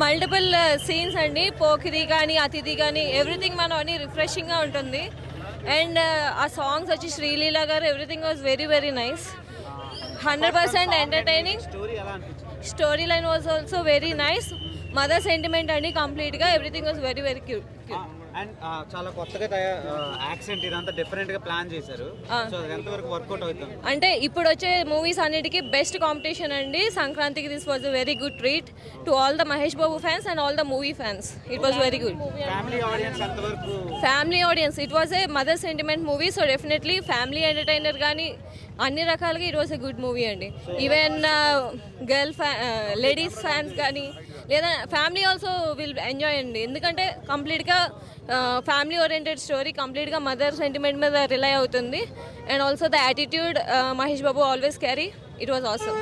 Multiple scenes అండి, పోకిరి కానీ అతిథి కానీ ఎవ్రీథింగ్ మనం అన్ని రిఫ్రెషింగ్గా ఉంటుంది. అండ్ ఆ సాంగ్స్ వచ్చి శ్రీలీల గారు everything was very very nice. 100% entertaining. Story line was also very nice. Mother sentiment అండి కంప్లీట్గా. Everything was very very cute. And చాలా కొత్తగా యాక్సెంట్ ఇదంతా డిఫరెంట్ గా ప్లాన్ చేశారు. సో అది ఎంతవరకు వర్కౌట్ అవుతుంది అంటే ఇప్పుడు వచ్చే మూవీస్ అన్నిటికీ బెస్ట్ కాంపిటీషన్ అండి సంక్రాంతికి. This was a very good treat to all the Mahesh Babu fans and all the movie fans. It was very good. Family audience ఎంతవరకు? Family audience. It was a mother sentiment movie. So definitely family entertainer కానీ అన్ని రకాలుగా it was a good movie అండి. Even ladies fans కానీ లేదా family also will enjoy అండి. ఎందుకంటే కంప్లీట్గా ఫ్యామిలీ ఓరియంటెడ్ స్టోరీ, కంప్లీట్గా మదర్ సెంటిమెంట్ మీద రిలై అవుతుంది. And also the attitude Mahesh Babu always carry. It was awesome.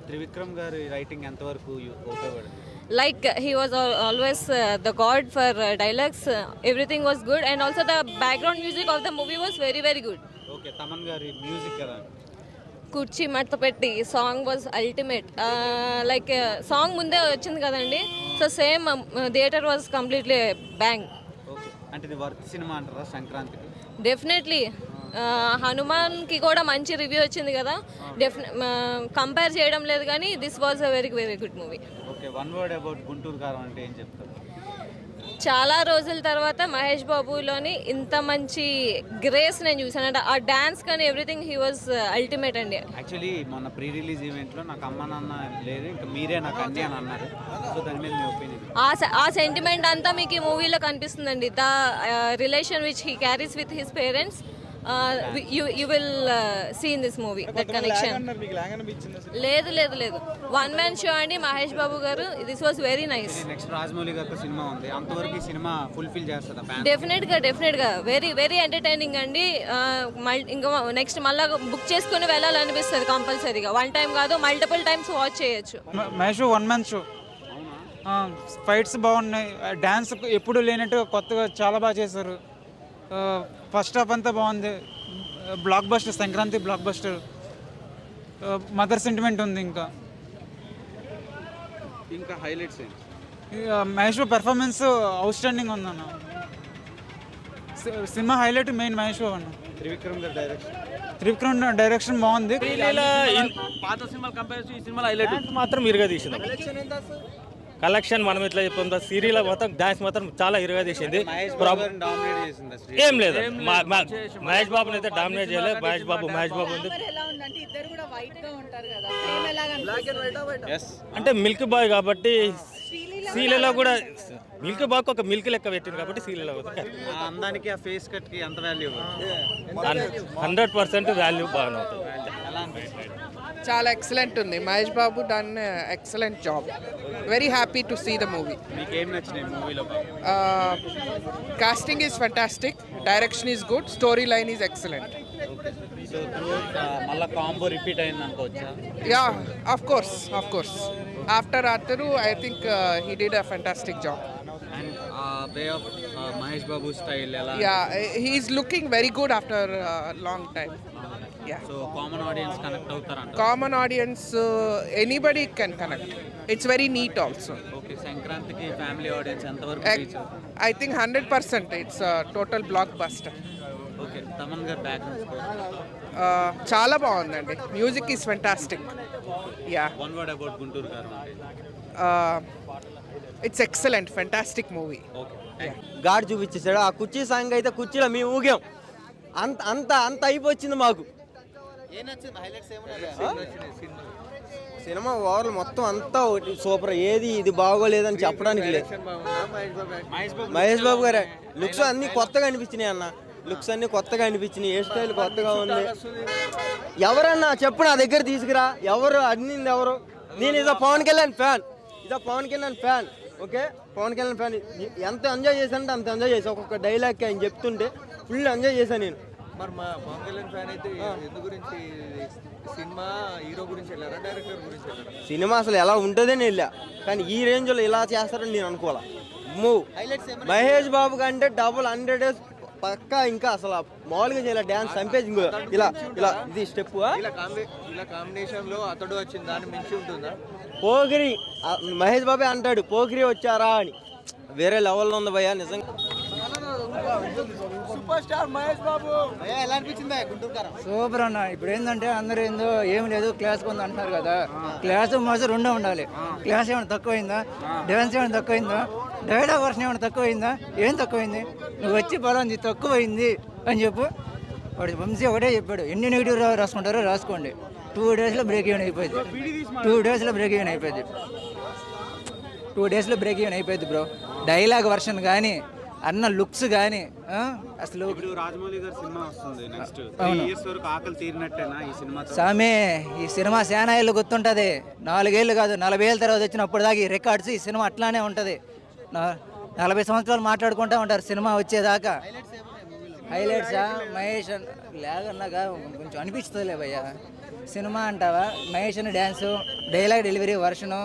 Trivikram గారి రైటింగ్ ఎంతవరకు ఉపయోగపడింది? Like he was always the god for dialogues. Everything was good and also the background music of the movie was very very good. Okay, Thaman గారి music ఎలా? కుర్చీ మడత పెట్టి song was ultimate. Like song ముందే వచ్చింది కదండి. So same theatre was completely bang. Okay, అంటే ఇది వర్త్ సినిమా అంటారా సంక్రాంతికి? డెఫినెట్లీ. హనుమాన్కి కూడా మంచి రివ్యూ వచ్చింది కదా. కంపేర్ చేయడం లేదు కానీ this was a very very good movie. Okay, one word about Guntur కారం అంటే ఏం చెప్తారు? చాలా రోజుల తర్వాత మహేష్ బాబులోని ఇంత మంచి గ్రేస్ నేను చూసాను. అంటే ఆ డాన్స్ కానీ ఎవ్రీథింగ్ హీ వాజ్ అల్టిమేట్ అండి. యాక్చువల్లీ మొన్న ప్రీ రిలీజ్ ఈవెంట్లో నాకు అమ్మ నాన్న లేదు, ఇంకా మీరే నాకు అన్నీ అని అన్నారు. సో దాని మీద మీ ఒపీనియన్? ఆ సెంటిమెంట్ అంతా మీకు ఈ మూవీలో కనిపిస్తుందండి. The relation which he carries with his parents. You will see in this movie that connection. లేదు లేదు లేదు, వన్ మ్యాన్ షో అండి మహేష్ బాబు గారు. This was very nice. Next Rajamouli గారితో సినిమా ఉంది, అంతవరకు ఈ సినిమా ఫుల్ఫిల్ చేస్తుందా? డెఫినెట్గా వెరీ వెరీ ఎంటర్టైనింగ్ అండి. ఇంకా నెక్స్ట్ మళ్ళీ బుక్ చేసుకుని వెళ్ళాలనిపిస్తుంది కంపల్సరీగా. వన్ టైం కాదు, మల్టిపుల్ టైమ్స్ వాచ్ చేయొచ్చు. Mahesh one man show. Fights బాగున్నాయి, డ్యాన్స్ ఎప్పుడు లేనట్టు కొత్తగా చాలా బాగా చేశారు. ఫస్ట్ హాఫ్ అంతా బాగుంది. Block buster, Sankranti block buster. Mother sentiment ఉంది. ఇంకా highlights Mahesh Babu performance out standing ఉందన్న. Cinema highlight main Mahesh Babu అన్న. త్రివిక్రమ్ డైరెక్షన్ బాగుంది. పాత సినిమా కంపేర్ ఈ సినిమా హైలైట్ మాత్రం ఇరుగా తీసింది. కలెక్షన్ మనం ఇట్లా చెప్తాం, సీరియల్ మొత్తం డాన్స్ మాత్రం చాలా ఇరుగా తీసింది. ఏం లేదు, మహేష్ బాబుని అయితే డామినేట్ చేయలేదు. మహేష్ బాబు ఉంది. అంటే మిల్క్ బాయ్ కాబట్టి సీరియల్లో కూడా మిల్క్ బాయ్ ఒక మిల్క్ లెక్క పెట్టింది కాబట్టి సీరియల్ అందానికి ఆ ఫేస్ కట్ కి ఎంత వాల్యూ? 100% వాల్యూ బాగానే అవుతుంది. చాలా ఎక్సలెంట్ ఉంది. Mahesh Babu done excellent job. Very happy to see the movie. మీకేం నచ్చినాయి మూవీలో? Casting is fantastic, direction is good, story line is excellent. So మళ్ళీ కాంబో రిపీట్ అయింది అనుకోవచ్చా? Yeah, of course. ఆఫ్టర్ అతను I think he did a fantastic job. And way of Mahesh Babu style ఎలా? Yeah, he is looking very good after long time. So common audience connect అవుతారంట? Common audience, anybody can connect. It's very neat also. Okay, సంక్రాంతికి family audience ఎంతవరకు? I think 100% it's total blockbuster. Okay, Thaman గారి background score చాలా బాగుందండి. Music is fantastic. Yeah, one word about Guntur గారు అంటే? It's excellent, fantastic movie. Okay, god చూపించేసాడు. ఆ కుర్చీ సాంగ్ అయితే కుర్చీలో మేము ఊగాం. అంత అయిపోయింది మాకు. సినిమా ఓవరాల్ మొత్తం అంతా సూపర్. ఏది ఇది బాగోలేదని చెప్పడానికి లేదు. మహేష్ బాబు గారే లుక్స్ అన్ని కొత్తగా అనిపించినాయి అన్న. లుక్స్ అన్ని కొత్తగా అనిపించినాయి. హెయిర్ స్టైల్ కొత్తగా ఉంది. ఎవరన్నా చెప్పు, నా దగ్గర తీసుకురా. ఎవరు అన్నింది ఎవరు? నేను ఇదో Pawan Kalyan fan. Okay, Pawan Kalyan fan. ఎంత ఎంజాయ్ చేశానంటే అంత ఎంజాయ్ చేశాను. ఒక్కొక్క డైలాగ్ ఆయన చెప్తుంటే ఫుల్ ఎంజాయ్ చేశాను నేను. మరి మా పవన్ కళ్యాణ్ ఫ్యాన్ అయితే ఎందు గురించి? సినిమా హీరో గురించి వెళ్ళారా, డైరెక్టర్ గురించి వెళ్ళారా? సినిమా అసలు ఎలా ఉంటుందని వెళ్ళా, కానీ ఈ రేంజ్లో ఇలా చేస్తారని నేను అనుకోవాలా. మహేష్ బాబు కంటే డబుల్ 100 పక్కా. ఇంకా అసలు మామూలుగా చేయాలి డ్యాన్స్ సంపేజ్. ఇలా ఇది స్టెప్. ఇలా కాంబినేషన్ లో అతడు వచ్చింది, దాన్ని మించి ఉంటుందా? పోగిరి మహేష్ బాబే అంటాడు పోకిరి వచ్చారా అని. వేరే లెవెల్లో ఉంది భయ్యా నిజంగా. సూపర్ అన్న. ఇప్పుడు ఏంటంటే అందరూ ఏందో ఏం లేదు క్లాస్ కొంత అంటున్నారు కదా, క్లాస్ మాస్ రెండో ఉండాలి. క్లాస్ ఏమైనా తక్కువైందా, డ్యాన్స్ ఏమైనా తక్కువైందా, డైలాగ్ వర్షన్ ఏమైనా తక్కువైందా, ఏం తక్కువైంది? నువ్వు వచ్చి బలం తక్కువైంది అని చెప్పు. వాడు వంశీ ఒకటే చెప్పాడు, ఎన్ని నెగిటివ్ రాసుకుంటారో రాసుకోండి, 2 డేస్లో బ్రేక్ ఈవెన్ అయిపోయింది. 2 డేస్లో బ్రేక్ ఈవెన్ అయిపోయింది. 2 డేస్లో బ్రేక్ ఈవెన్ అయిపోయింది బ్రో. డైలాగ్ వర్షన్ కానీ అన్న లుక్స్ కానీ అసలు ఇప్పుడు రాజమౌళి గారి సినిమా వస్తుంది నెక్స్ట్ 3 ఇయర్స్ వరకు ఆకలి తీరినట్టేనా ఈ సినిమా? సామే ఈ సినిమా శానా ఏళ్ళు గుర్తుంటుంది. 4 ఏళ్ళు కాదు 40 ఏళ్ళ తర్వాత వచ్చినప్పుడు దాకా ఈ రికార్డ్స్ ఈ సినిమా అట్లానే ఉంటుంది. 40 సంవత్సరాలు మాట్లాడుకుంటూ ఉంటారు సినిమా వచ్చేదాకా. హైలైట్సా మహేష్ లేదన్నాగా కొంచెం అనిపిస్తుందిలే భయ్య. సినిమా అంటావా, మహేష్ అని డ్యాన్సు, డైలాగ్ డెలివరీ వర్షను,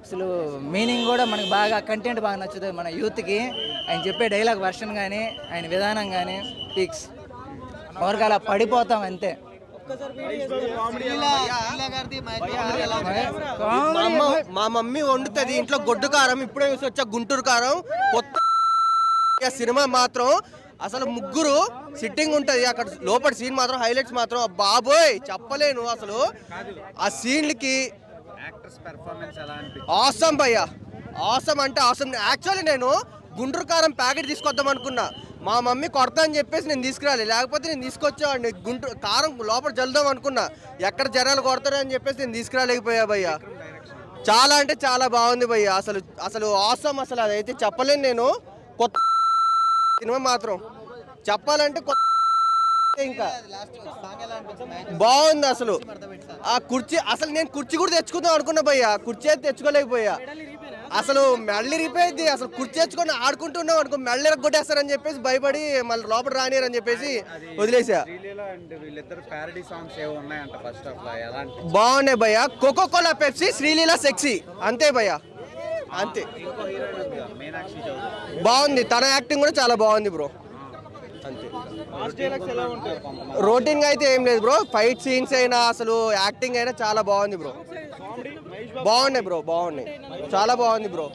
అసలు మీనింగ్ కూడా మనకు బాగా కంటెంట్ బాగా నచ్చుతుంది మన యూత్కి. ఆయన చెప్పే డైలాగ్ వర్షన్ కానీ ఆయన విధానం కానీ పిక్స్ ఎవరికి అలా పడిపోతాం అంతే. మా మమ్మీ వండుతుంది ఇంట్లో గొడ్డు కారం, ఇప్పుడే చూసి వచ్చా గుంటూరు కారం కొత్త సినిమా మాత్రం అసలు ముగ్గురు సిట్టింగ్ ఉంటుంది అక్కడ లోపల సీన్ మాత్రం హైలైట్స్ మాత్రం బాబోయ్ చెప్పలేను అసలు. ఆ సీన్లకి యాక్టర్స్ పెర్ఫార్మెన్స్ ఎలా అనిపించింది? ఆసమ్ భయ్యా, ఆసమ్ అంటే ఆసమ్. యాక్చువల్లీ నేను గుంటూరు కారం ప్యాకెట్ తీసుకొద్దాం అనుకున్నా, మా మమ్మీ కొడతా అని చెప్పేసి నేను తీసుకురాలి, లేకపోతే నేను తీసుకొచ్చేవాడిని. గుంటూరు కారం లోపల జల్దాం అనుకున్నా, ఎక్కడ జనాలు కొడతారు అని చెప్పేసి నేను తీసుకురాలేకపోయా భయ్యా. చాలా అంటే చాలా బాగుంది భయ్యా, అసలు అసలు ఆసమ్. అసలు అదైతే చెప్పలేను నేను. కొత్త సినిమా మాత్రం చెప్పాలంటే కొత్త, ఇంకా బాగుంది అసలు. ఆ కుర్చీ అసలు నేను కుర్చీ కూడా తెచ్చుకుందాం అనుకున్నా భయ్యా, కుర్చీ అయితే తెచ్చుకోలేకపోయా. అసలు మెళ్ళి రిపోయింది. అసలు కుర్చీ తెచ్చుకొని ఆడుకుంటున్నాం అనుకో మెళ్ళి కొట్టేస్తారని చెప్పేసి భయపడి మళ్ళీ లోపల రానియరని చెప్పేసి వదిలేసా. బాగున్నాయి భయ్యా. Coca Cola Pepsi, Sreeleela sexy, అంతే భయ్యా అంతే. బాగుంది, తన యాక్టింగ్ కూడా చాలా బాగుంది బ్రో అంతే. రొటీన్ గా అయితే ఏం లేదు బ్రో, ఫైట్ సీన్స్ అయినా అసలు యాక్టింగ్ అయినా చాలా బాగుంది బ్రో. బాగున్నాయి బ్రో, బాగున్నాయి, చాలా బాగుంది బ్రో.